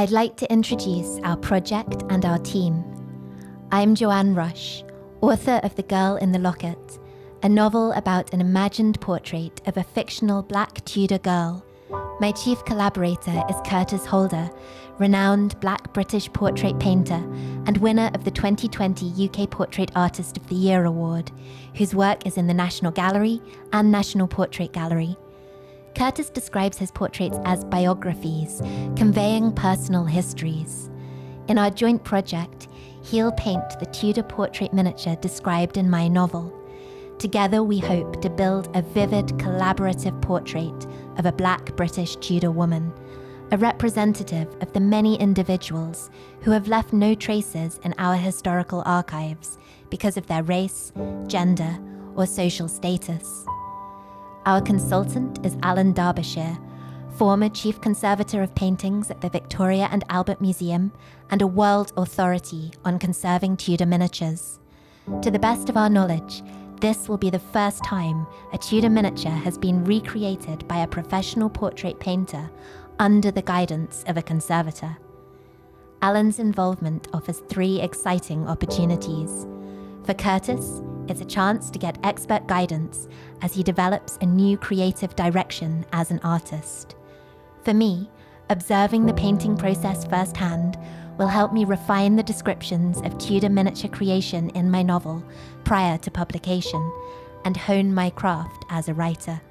I'd like to introduce our project and our team. I'm Joanne Rush, author of The Girl in the Locket, a novel about an imagined portrait of a fictional Black Tudor girl. My chief collaborator is Curtis Holder, renowned Black British portrait painter and winner of the 2020 UK Portrait Artist of the Year Award, whose work is in the National Gallery and National Portrait Gallery. Curtis describes his portraits as biographies, conveying personal histories. In our joint project, he'll paint the Tudor portrait miniature described in my novel. Together we hope to build a vivid, collaborative portrait of a Black British Tudor woman, a representative of the many individuals who have left no traces in our historical archives because of their race, gender, or social status. Our consultant is Alan Derbyshire, former Chief Conservator of Paintings at the Victoria and Albert Museum and a world authority on conserving Tudor miniatures. To the best of our knowledge, this will be the first time a Tudor miniature has been recreated by a professional portrait painter under the guidance of a conservator. Alan's involvement offers 3 exciting opportunities. For Curtis, it's a chance to get expert guidance as he develops a new creative direction as an artist. For me, observing the painting process firsthand will help me refine the descriptions of Tudor miniature creation in my novel prior to publication and hone my craft as a writer.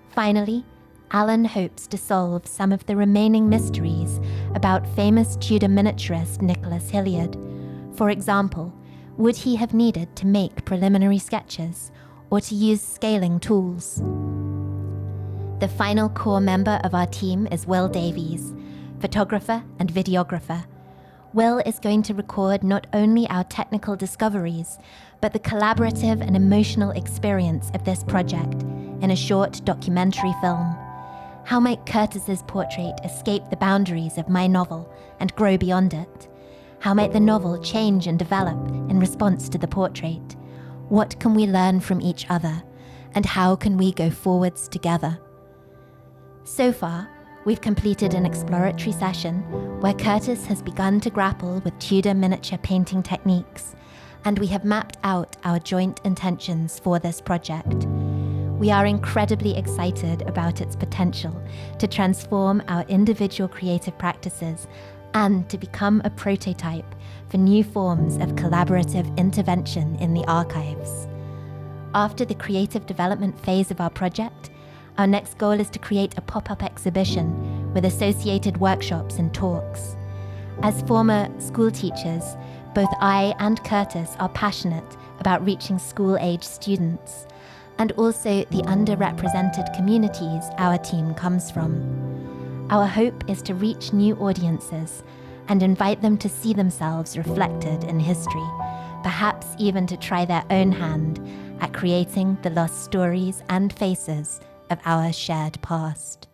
Finally, Alan hopes to solve some of the remaining mysteries about famous Tudor miniaturist Nicholas Hilliard. For example, would he have needed to make preliminary sketches or to use scaling tools? The final core member of our team is Will Davies, photographer and videographer. Will is going to record not only our technical discoveries, but the collaborative and emotional experience of this project in a short documentary film. How might Curtis's portrait escape the boundaries of my novel and grow beyond it? How might the novel change and develop in response to the portrait? What can we learn from each other? And how can we go forwards together? So far, we've completed an exploratory session where Curtis has begun to grapple with Tudor miniature painting techniques, and we have mapped out our joint intentions for this project. We are incredibly excited about its potential to transform our individual creative practices and to become a prototype for new forms of collaborative intervention in the archives. After the creative development phase of our project, our next goal is to create a pop-up exhibition with associated workshops and talks. As former school teachers, both I and Curtis are passionate about reaching school-age students, and also the underrepresented communities our team comes from. Our hope is to reach new audiences and invite them to see themselves reflected in history, perhaps even to try their own hand at creating the lost stories and faces of our shared past.